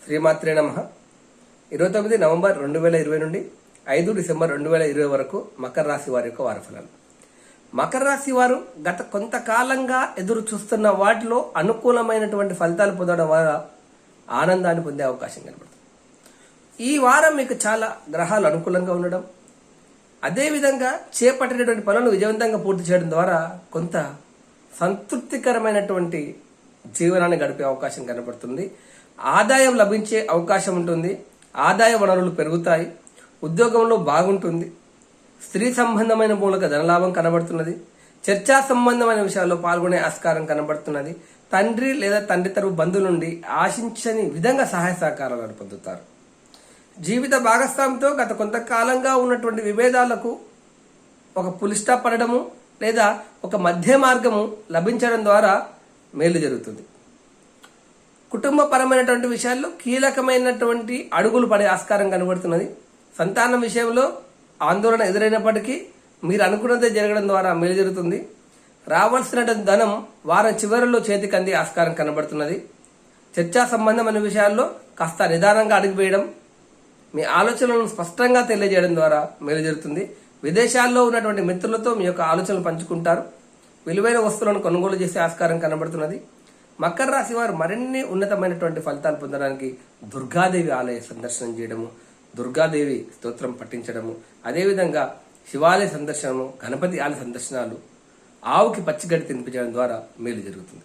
శ్రీమాత్రే నమః. 29 నవంబర్ 2020 నుండి 5 డిసెంబర్ 2020 వరకు మకర రాశి వారి యొక్క వారఫలాలు. మకర రాశి వారు గత కొంతకాలంగా ఎదురు చూస్తున్న వాటిలో అనుకూలమైనటువంటి ఫలితాలు పొందడం వల్ల ఆనందాన్ని పొందే అవకాశం కనబడుతుంది. ఈ వారం మీకు చాలా గ్రహాలు అనుకూలంగా ఉండడం, అదేవిధంగా చేపట్టినటువంటి పనులను విజయవంతంగా పూర్తి చేయడం ద్వారా కొంత సంతృప్తికరమైనటువంటి జీవనాన్ని గడిపే అవకాశం కనబడుతుంది. ఆదాయం లభించే అవకాశం ఉంటుంది. ఆదాయ వనరులు పెరుగుతాయి. ఉద్యోగంలో బాగుంటుంది. స్త్రీ సంబంధమైన మూలక ధనలాభం కనబడుతున్నది. చర్చా సంబంధమైన విషయాల్లో పాల్గొనే ఆస్కారం కనబడుతున్నది. తండ్రి లేదా తండ్రి తరపు బంధువుల నుండి ఆశించని విధంగా సహాయ సహకారాలను పొందుతారు. జీవిత భాగస్వామితో గత కొంతకాలంగా ఉన్నటువంటి విభేదాలకు ఒక పులి స్టాప్ పడడము లేదా ఒక మధ్య మార్గము లభించడం ద్వారా మేలు జరుగుతుంది. కుటుంబపరమైనటువంటి విషయాల్లో కీలకమైనటువంటి అడుగులు పడే ఆస్కారం కనబడుతున్నది. సంతానం విషయంలో ఆందోళన ఎదురైనప్పటికీ మీరు అనుకున్నదే జరగడం ద్వారా మేలు జరుగుతుంది. రావాల్సిన ధనం వారం చివరిలో చేతికి అందే ఆస్కారం కనబడుతున్నది. చర్చా సంబంధమైన విషయాల్లో కాస్త నిదానంగా అడుగువేయడం, మీ ఆలోచనలను స్పష్టంగా తెలియజేయడం ద్వారా మేలు జరుగుతుంది. విదేశాల్లో ఉన్నటువంటి మిత్రులతో మీ యొక్క ఆలోచనలు పంచుకుంటారు. విలువైన వస్తువులను కొనుగోలు చేసే ఆస్కారం కనబడుతున్నది. మకర రాశి వారు మరిన్ని ఉన్నతమైనటువంటి ఫలితాలు పొందడానికి దుర్గాదేవి ఆలయ సందర్శనం చేయడము, దుర్గాదేవి స్తోత్రం పఠించడము, అదేవిధంగా శివాలయ సందర్శనము, గణపతి ఆలయ సందర్శనాలు, ఆవుకి పచ్చిగడ్డి తినిపించడం ద్వారా మేలు జరుగుతుంది.